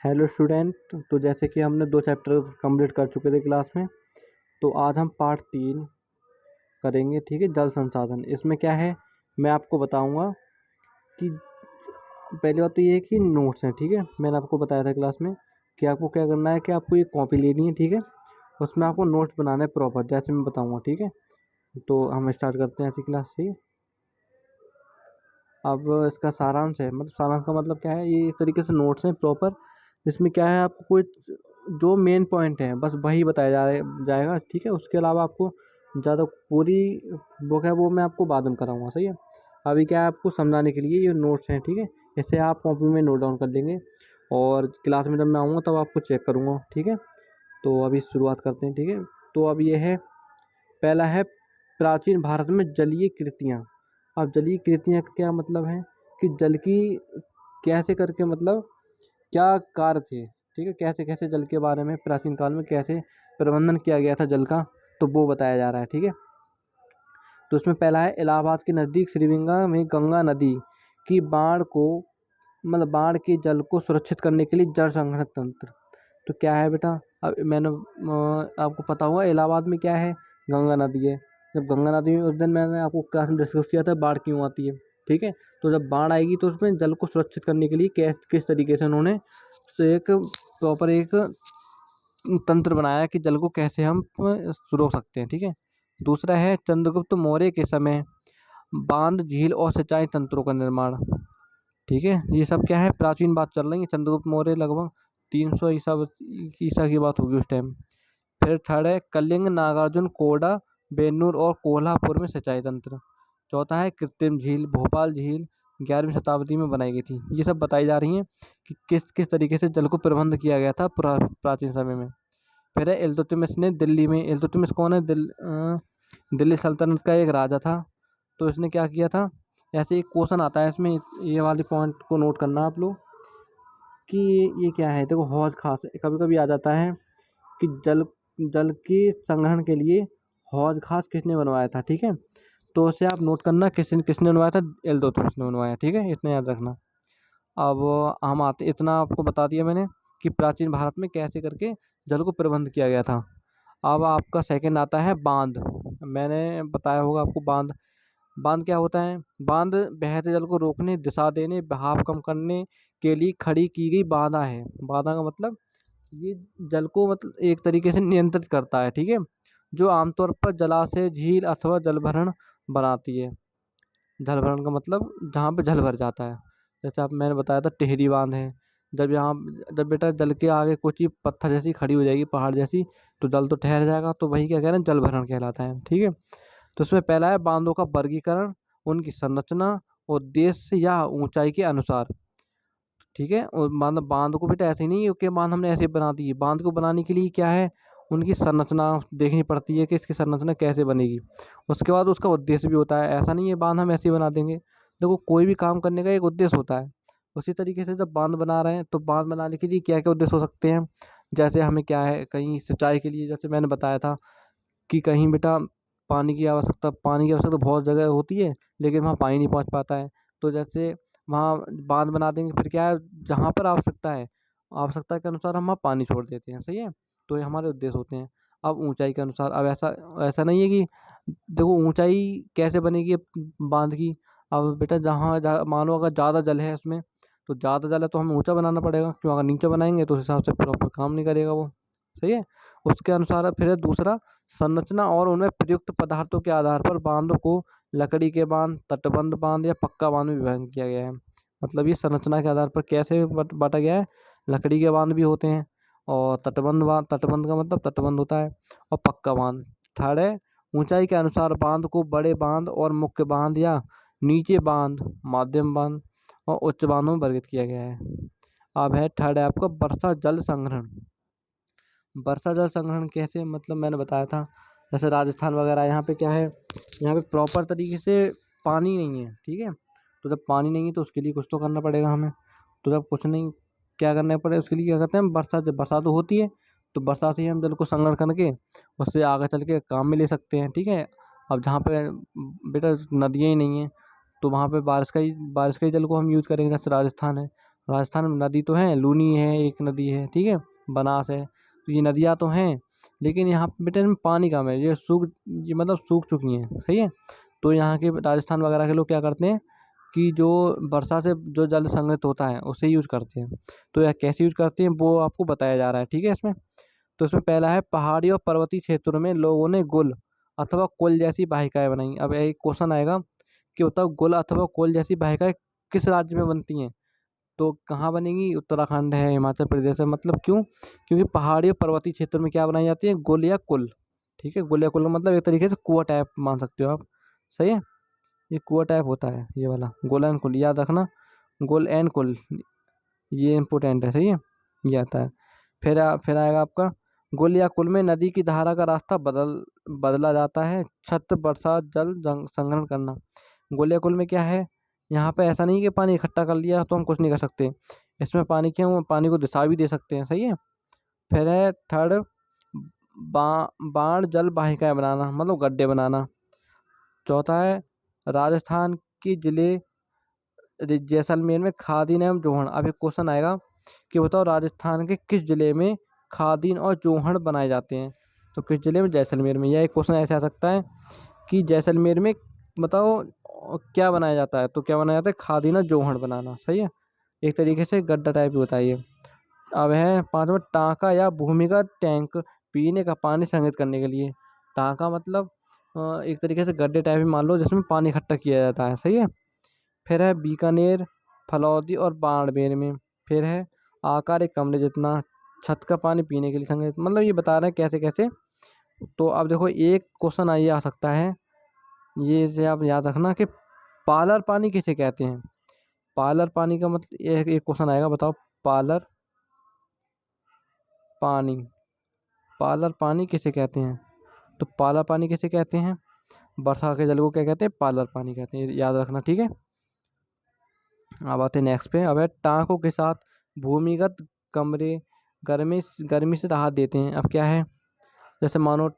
Hello student. तो जैसे कि हमने 2 चैप्टर कंप्लीट कर चुके थे क्लास में, तो आज हम पार्ट 3 करेंगे। ठीक है, जल संसाधन। इसमें क्या है, मैं आपको बताऊंगा कि पहली बात तो ये है कि नोट्स हैं। ठीक है, मैंने आपको बताया था क्लास में कि आपको क्या करना है कि आपको एक कॉपी लेनी है। ठीक है, उसमें आपको नोट्स बनाना है प्रॉपर, जैसे मैं बताऊँगा। ठीक है, तो हम स्टार्ट करते हैं ऐसी क्लास से। अब इसका सारांश है, मतलब सारांश का मतलब क्या है, ये इस तरीके से नोट्स हैं प्रॉपर, जिसमें क्या है आपको कोई जो मेन पॉइंट है बस वही बताया जाएगा। ठीक है, उसके अलावा आपको ज़्यादा पूरी बुक है वो मैं आपको बाद में कराऊंगा। सही है, अभी क्या है आपको समझाने के लिए ये नोट्स हैं। ठीक है, इसे आप कॉपी में नोट डाउन कर लेंगे और क्लास में जब मैं आऊँगा तब आपको चेक करूँगा। ठीक है, तो अभी शुरुआत करते हैं। ठीक है, तो अब ये है, पहला है प्राचीन भारत में जलीय कृतियाँ। अब जलीय कृतियाँ का क्या मतलब है कि जल की कैसे करके, मतलब क्या कार्य थे। ठीक है, कैसे कैसे जल के बारे में प्राचीन काल में कैसे प्रबंधन किया गया था जल का, तो वो बताया जा रहा है। ठीक है, तो उसमें पहला है, इलाहाबाद के नज़दीक श्रीगंगा में गंगा नदी की बाढ़ को, मतलब बाढ़ के जल को सुरक्षित करने के लिए जल संग्रहण तंत्र। तो क्या है बेटा, अब मैंने आपको पता होगा इलाहाबाद में क्या है, गंगा नदी है। जब गंगा नदी में, उस दिन मैंने आपको क्लास में डिस्कस किया था बाढ़ क्यों आती है। ठीक है, तो जब बाढ़ आएगी तो उसमें जल को सुरक्षित करने के लिए किस तरीके से उन्होंने एक प्रॉपर एक तंत्र बनाया कि जल को कैसे हम रोक सकते हैं। ठीक है, दूसरा है चंद्रगुप्त मौर्य के समय बांध, झील और सिंचाई तंत्रों का निर्माण। ठीक है, ये सब क्या है, प्राचीन बात चल रही है। चंद्रगुप्त मौर्य लगभग 300 ईसा की बात होगी उस टाइम। फिर थर्ड है कलिंग, नागार्जुन, कोडा, बेन्नूर और कोल्हापुर में सिंचाई तंत्र। चौथा है कृत्रिम झील, भोपाल झील 11वीं शताब्दी में बनाई गई थी। ये सब बताई जा रही हैं कि किस किस तरीके से जल को प्रबंध किया गया था प्राचीन समय में। फिर है इल्तुतमिश ने दिल्ली में, इल्तुतमिश कौन है, दिल्ली सल्तनत का एक राजा था। तो इसने क्या किया था, ऐसे एक क्वेश्चन आता है इसमें, ये वाले पॉइंट को नोट करना आप लोग कि ये क्या है। देखो हौज खास कभी कभी आ जाता है कि जल जल के संग्रहण के लिए हौज खास किसने बनवाया था। ठीक है, तो उसे आप नोट करना, किसने किसने बनवाया था, इल्तुतमिश ने बनवाया। ठीक है, इतना याद रखना। अब हम आते, इतना आपको बता दिया मैंने कि प्राचीन भारत में कैसे करके जल को प्रबंध किया गया था। अब आपका सेकंड आता है बांध। मैंने बताया होगा आपको बांध। बांध क्या होता है, बांध बहते जल को रोकने, दिशा देने, बहाव कम करने के लिए खड़ी की गई बाधा है। बाधा का मतलब ये जल को मतलब एक तरीके से नियंत्रित करता है। ठीक है, जो आमतौर पर जलाशय, झील अथवा जलभरण बनाती है। जलभरण का मतलब जहाँ पे जल भर जाता है। जैसे आप, मैंने बताया था टिहरी बांध है। जब यहाँ, जब बेटा जल के आगे कुछ ही पत्थर जैसी खड़ी हो जाएगी, पहाड़ जैसी, तो जल तो ठहर जाएगा, तो वही क्या कह रहे हैं, जलभरण कहलाता है। ठीक है, तो उसमें पहला है बांधों का वर्गीकरण, उनकी संरचना, उद्देश्य या ऊंचाई के अनुसार। ठीक है, और मतलब बांध को बेटा ऐसे ही नहीं है कि बांध हमने ऐसे बना दी। बांध को बनाने के लिए क्या है, उनकी संरचना देखनी पड़ती है कि इसकी संरचना कैसे बनेगी। उसके बाद उसका उद्देश्य भी होता है, ऐसा नहीं है बांध हम ऐसे ही बना देंगे। देखो कोई भी काम करने का एक उद्देश्य होता है। उसी तरीके से जब बांध बना रहे हैं तो बांध बनाने के लिए क्या क्या उद्देश्य हो सकते हैं। जैसे हमें क्या है, कहीं सिंचाई के लिए, जैसे मैंने बताया था कि कहीं बेटा पानी की आवश्यकता बहुत जगह होती है, लेकिन वहाँ पानी नहीं पहुँच पाता है। तो जैसे वहाँ बांध बना देंगे, फिर क्या है, जहाँ पर आवश्यकता है, आवश्यकता के अनुसार हम वहाँ पानी छोड़ देते हैं। सही है, तो ये हमारे उद्देश्य होते हैं। अब ऊंचाई के अनुसार, अब ऐसा ऐसा नहीं है कि देखो ऊंचाई कैसे बनेगी बांध की। अब बेटा मानो अगर ज़्यादा जल है उसमें, तो ज़्यादा जल है तो हमें ऊंचा बनाना पड़ेगा, क्यों, अगर नीचे बनाएंगे तो उस हिसाब से प्रॉपर काम नहीं करेगा वो। सही है, उसके अनुसार फिर है दूसरा, संरचना और उनमें प्रयुक्त पदार्थों के आधार पर बांधों को लकड़ी के बांध, तटबंध बांध या पक्का बांध में विभाजन किया गया है। मतलब ये संरचना के आधार पर कैसे बांटा गया है, लकड़ी के बांध भी होते हैं, और तटबंध का मतलब तटबंध होता है, और पक्का बांध। थर्ड है ऊंचाई के अनुसार बांध को बड़े बांध और मुख्य बांध या नीचे बांध, माध्यम बांध और उच्च बांधों में वर्गीकृत किया गया है। अब है थर्ड है आपका वर्षा जल संग्रहण। वर्षा जल संग्रहण कैसे, मतलब मैंने बताया था जैसे राजस्थान वगैरह, यहाँ पे क्या है, यहाँ पे प्रॉपर तरीके से पानी नहीं है। ठीक है, तो जब पानी नहीं है तो उसके लिए कुछ तो करना पड़ेगा हमें। तो जब कुछ नहीं, क्या करना पड़े उसके लिए, क्या करते हैं, वर्षा, जब बरसात तो होती है तो वर्षा से ही हम जल को संग्रहण करके उससे आगे चल के काम में ले सकते हैं। ठीक है, अब जहाँ पे बेटा नदियाँ ही नहीं हैं, तो वहाँ पे बारिश का ही जल को हम यूज़ करेंगे। जैसे राजस्थान है, राजस्थान में नदी तो है, लूनी है एक नदी है, ठीक है, बनास है, तो ये नदियाँ तो हैं, लेकिन यहाँ पे बेटा इनमें पानी कम है, ये मतलब सूख चुकी हैं, सही है। तो यहाँ के राजस्थान वगैरह के लोग क्या करते हैं कि जो वर्षा से जो जल संग्रहित होता है उसे यूज करते हैं। तो यह कैसे यूज करते हैं वो आपको बताया जा रहा है, ठीक है इसमें। तो इसमें पहला है, पहाड़ी और पर्वतीय क्षेत्रों में लोगों ने गुल अथवा कुल जैसी वाहिकाएं बनाई। अब एक क्वेश्चन आएगा कि बताओ गुल अथवा कुल जैसी वाहिकाएं किस राज्य में बनती हैं? तो कहाँ बनेगी? उत्तराखंड है, हिमाचल प्रदेश है। मतलब क्यों? क्योंकि पहाड़ी और पर्वतीय क्षेत्र में क्या बनाई जाती है? गुल या कुल, ठीक है। गुल या कुल का मतलब एक तरीके से कुआं टाइप मान सकते हो आप, सही है। ये कुआं टाइप होता है ये वाला, गोल एंड कुल, याद रखना, गोल एंड कुल, ये इम्पोर्टेंट है, सही है, ये आता है। फिर आएगा आपका, गुल या कुल में नदी की धारा का रास्ता बदला जाता है। छत बरसात जल संग्रहण करना। गुल या कुल में क्या है, यहाँ पे ऐसा नहीं कि पानी इकट्ठा कर लिया तो हम कुछ नहीं कर सकते, इसमें पानी क्या है, पानी को दिशा भी दे सकते हैं, सही है। फिर है थर्ड, बाढ़ जल वाहिकाएं बनाना, मतलब गड्ढे बनाना। चौथा है, राजस्थान के जिले जैसलमेर में खादीन एवं जोहड़। अब एक क्वेश्चन आएगा कि बताओ राजस्थान के किस जिले में खादीन और जोहड़ बनाए जाते हैं? तो किस जिले में? जैसलमेर में। या एक क्वेश्चन ऐसे आ सकता है कि जैसलमेर में बताओ क्या बनाया जाता है? तो क्या बनाया जाता है? खादीन और जोहड़ बनाना, सही है। एक तरीके से गड्ढा टाइप भी होता है ये। अब है पांचवा, टांका या भूमिगत टैंक पीने का पानी संग्रहित करने के लिए। टांका मतलब एक तरीके से गड्ढे टाइप ही मान लो जिसमें पानी इकट्ठा किया जाता है, सही है। फिर है बीकानेर, फलौदी और बाड़मेर में। फिर है आकार एक कमरे जितना, छत का पानी पीने के लिए संग्रहित, मतलब ये बता रहे हैं कैसे कैसे। तो अब देखो एक क्वेश्चन ये आ सकता है, ये से आप याद रखना कि पालर पानी किसे कहते हैं? पालर पानी का मतलब एक क्वेश्चन आएगा, बताओ पालर पानी, पालर पानी किसे कहते हैं? तो पालर पानी किसे कहते हैं? वर्षा के जल को क्या कहते हैं? पालर पानी कहते हैं, याद रखना, ठीक है। अब आते हैं नेक्स्ट पे। अब है टाँकों के साथ भूमिगत कमरे गर्मी से राहत देते हैं। अब क्या है, जैसे मानो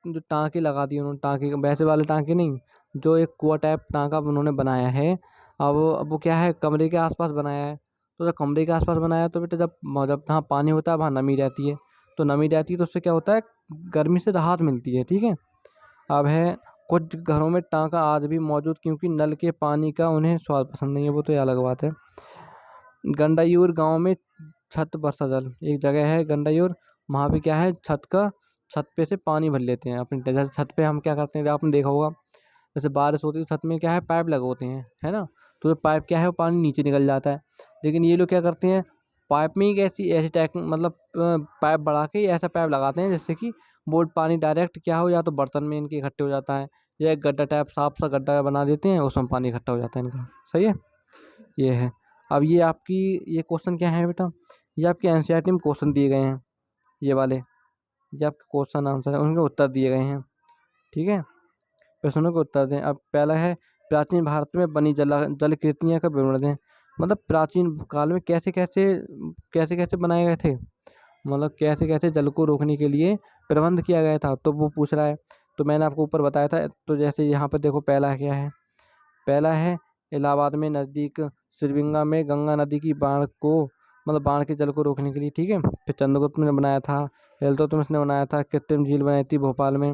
जो टाँके लगा दी उन्होंने, टाँके वैसे वाले टाँके नहीं, जो एक कुआं टाइप टाँका उन्होंने बनाया है। अब वो क्या है, कमरे के आसपास बनाया है। तो जब कमरे के आसपास बनाया तो बेटा जब जब जहाँ पानी होता है वहाँ नमी रहती है, तो नमी रहती है तो उससे क्या होता है, गर्मी से राहत मिलती है, ठीक है। अब है, कुछ घरों में टाँका आज भी मौजूद क्योंकि नल के पानी का उन्हें स्वाद पसंद नहीं है, वो तो ये अलग बात है। गंडायूर गांव में छत वर्षा जल, एक जगह है गंडायूर, वहाँ पे क्या है, छत पे से पानी भर लेते हैं अपने, जैसे छत पे हम क्या करते हैं, आपने देखा होगा, जैसे बारिश होती है तो छत में क्या है, पाइप लगे होते हैं, है ना। तो जो पाइप क्या है वो पानी नीचे निकल जाता है, लेकिन ये लोग क्या करते हैं, पाइप में ही ऐसी ऐसी टैक मतलब पाइप बढ़ा के ऐसा पाइप लगाते हैं जिससे कि वो पानी डायरेक्ट क्या हो, या तो बर्तन में इनके इकट्ठे हो जाता है, या एक गड्ढा टाइप साफ सा गड्ढा बना देते हैं, उसमें पानी इकट्ठा हो जाता है इनका, सही है। ये है। अब ये क्वेश्चन क्या है बेटा, ये आपके एनसीईआरटी में क्वेश्चन दिए गए हैं, ये वाले, ये आपके क्वेश्चन आंसर है, उनके उत्तर दिए गए हैं, ठीक है। प्रश्नों के उत्तर दें। अब पहला है, प्राचीन भारत में बनी जलकृतियाँ का विवरण दें। मतलब प्राचीन काल में कैसे कैसे बनाए गए थे, मतलब कैसे कैसे जल को रोकने के लिए प्रबंध किया गया था, तो वो पूछ रहा है। तो मैंने आपको ऊपर बताया था, तो जैसे यहाँ पर देखो पहला क्या है, पहला है इलाहाबाद में नज़दीक श्रीगंगा में गंगा नदी की बाढ़ को, मतलब बाढ़ के जल को रोकने के लिए, ठीक है। फिर चंद्रगुप्त ने बनाया था, इल्तुतमिश ने बनाया था, कृत्रिम झील बनाई थी भोपाल में,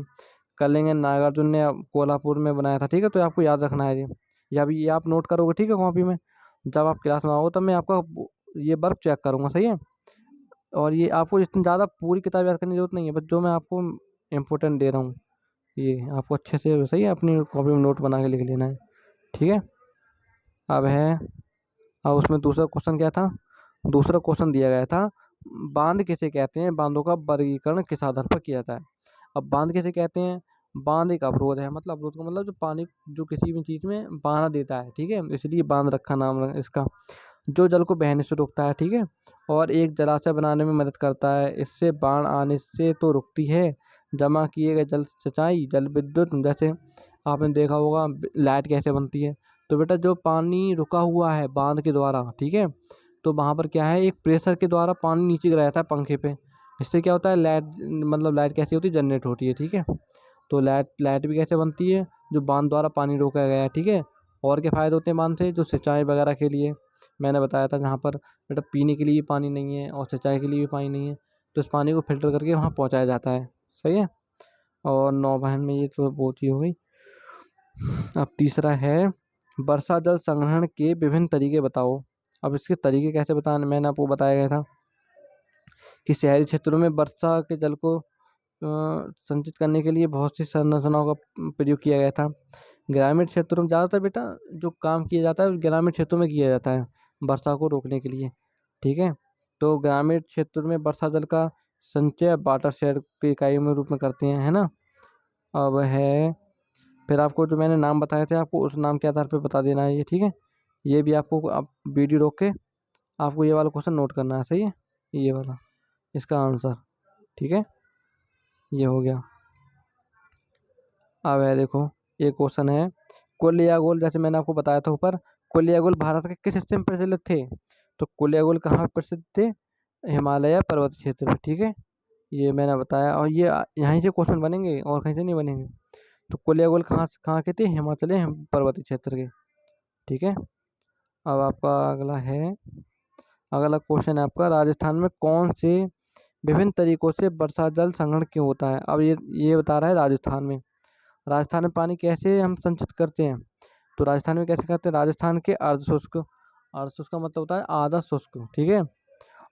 कलिंग नागार्जुन ने कोल्हापुर में बनाया था, ठीक है। तो आपको याद रखना है ये, या भी ये आप नोट करोगे, ठीक है, कॉपी में। जब आप क्लास में आओगे तब मैं आपका ये वर्क चेक करूँगा, सही है। और ये आपको इतनी ज़्यादा पूरी किताब याद करने की जरूरत नहीं है, बस जो मैं आपको इम्पोर्टेंट दे रहा हूँ ये आपको अच्छे से, सही है, अपनी कॉपी में नोट बना के लिख लेना है, ठीक है। अब है, अब उसमें दूसरा क्वेश्चन क्या था, दूसरा क्वेश्चन दिया गया था, बांध किसे कहते हैं, बांधों का वर्गीकरण किस आधार पर किया जाता है? अब बांध किसे कहते हैं, बांध एक अवरोध है, मतलब अवरोध का मतलब जो पानी जो किसी भी चीज़ में बांधा देता है, ठीक है, इसलिए बांध रखा नाम इसका। जो जल को बहने से रोकता है, ठीक है, और एक जलाशय बनाने में मदद करता है, इससे बाढ़ आने से तो रुकती है, जमा किए गए जल सिंचाई जल विद्युत, जैसे आपने देखा होगा लाइट कैसे बनती है, तो बेटा जो पानी रुका हुआ है बांध के द्वारा, ठीक है, तो वहाँ पर क्या है, एक प्रेशर के द्वारा पानी नीचे गिराया जाता है पंखे पे, इससे क्या होता है, लाइट, मतलब लाइट कैसी होती है, जनरेट होती है, ठीक है। तो लाइट भी कैसे बनती है, जो बांध द्वारा पानी रोका गया है, ठीक है। और क्या फ़ायदे होते हैं बांध से, जो सिंचाई वगैरह के लिए, मैंने बताया था जहाँ पर बेटा पीने के लिए भी पानी नहीं है और सिंचाई के लिए भी पानी नहीं है, तो इस पानी को फ़िल्टर करके वहाँ पहुँचाया जाता है। सही है। और नौवहन में ये तो वो चीज़ हो गई। अब तीसरा है वर्षा जल संग्रहण के विभिन्न तरीके बताओ। अब इसके तरीके कैसे बताने, मैंने आपको बताया गया था कि शहरी क्षेत्रों में वर्षा के जल को संचित करने के लिए बहुत सी संरचनाओं का प्रयोग किया गया था। ग्रामीण क्षेत्रों में ज़्यादातर बेटा जो काम किया जाता है ग्रामीण क्षेत्रों में किया जाता है वर्षा को रोकने के लिए। ठीक है। तो ग्रामीण क्षेत्र में वर्षा जल का संचय वाटर शेड की इकाइयों में रूप में करते हैं, है ना। अब है फिर आपको जो मैंने नाम बताए थे आपको उस नाम के आधार पर बता देना है ये। ठीक है। ये भी आपको आप वीडियो रोक के आपको ये वाला क्वेश्चन नोट करना है। सही है। ये वाला इसका आंसर। ठीक है। ये हो गया। अब है देखो एक क्वेश्चन है, कुल या गोल, जैसे मैंने आपको बताया था ऊपर, कुल या गोल भारत के किस हिस्से में प्रचलित थे। तो कुल या गोल कहाँ प्रसिद्ध थे, हिमालय पर्वत क्षेत्र में। ठीक है। ये मैंने बताया और ये यहीं से क्वेश्चन बनेंगे और कहीं से नहीं बनेंगे। तो कुल या गोल कहाँ कहाँ के थे, हिमाचल पर्वतीय क्षेत्र के। ठीक है। अब आपका अगला क्वेश्चन है आपका, राजस्थान में कौन से विभिन्न तरीकों से वर्षा जल संग्रहण क्यों होता है। अब ये बता रहा है राजस्थान में पानी कैसे हम संचित करते हैं। तो राजस्थान में कैसे करते हैं, राजस्थान के अर्धशुष्क का मतलब होता है आधा शुष्क। ठीक है।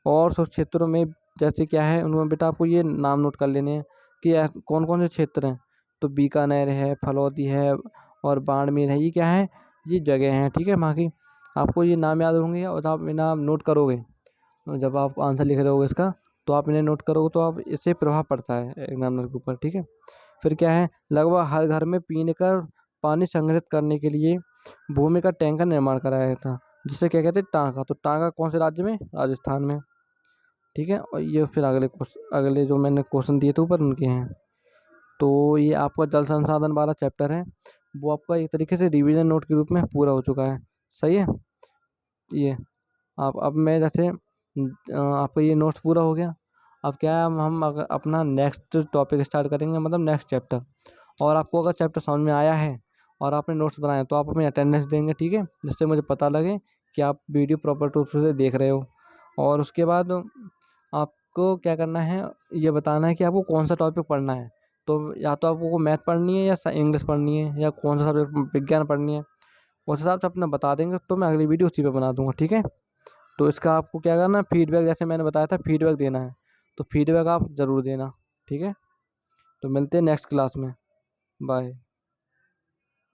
और शुष्क क्षेत्रों में जैसे क्या है उनमें बेटा आपको ये नाम नोट कर लेने हैं कि कौन कौन से क्षेत्र हैं। तो बीकानेर है, फलौदी है और बाड़मेर है। ये क्या है, ये जगह हैं। ठीक है। वहाँ की आपको ये नाम याद होंगे और आप ये नाम नोट करोगे जब आप आंसर लिख रहे होगे इसका, तो आप इन्हें नोट करोगे तो आप इससे प्रभाव पड़ता है एग्जामिनर के ऊपर। ठीक है। फिर क्या है, लगभग हर घर में पीने का पानी संग्रहित करने के लिए भूमि का टैंक का निर्माण कराया गया था, जिसे क्या कहते हैं, टांका। तो टांका कौन से राज्य में, राजस्थान में। ठीक है। और ये फिर अगले जो मैंने क्वेश्चन दिए थे ऊपर उनके हैं। तो ये आपका जल संसाधन वाला चैप्टर है वो आपका एक तरीके से रिवीजन नोट के रूप में पूरा हो चुका है। सही है। ये आप अब मैं जैसे आपका ये नोट्स पूरा हो गया। अब क्या है, हम अगर अपना नेक्स्ट टॉपिक स्टार्ट करेंगे, मतलब नेक्स्ट चैप्टर। और आपको अगर चैप्टर समझ में आया है और आपने नोट्स बनाए तो आप अपनी अटेंडेंस देंगे। ठीक है। जिससे मुझे पता लगे कि आप वीडियो प्रॉपर रूप से देख रहे हो। और उसके बाद आपको क्या करना है, ये बताना है कि आपको कौन सा टॉपिक पढ़ना है। तो या तो आपको मैथ पढ़नी है या इंग्लिश पढ़नी है या कौन सा सब्जेक्ट विज्ञान पढ़नी है, उस हिसाब से अपना बता देंगे तो मैं अगली वीडियो उसी पे बना दूंगा। ठीक है। तो इसका आपको क्या करना है, फीडबैक जैसे मैंने बताया था फीडबैक देना है, तो फीडबैक आप ज़रूर देना। ठीक है। तो मिलते हैं नेक्स्ट क्लास में। बाय।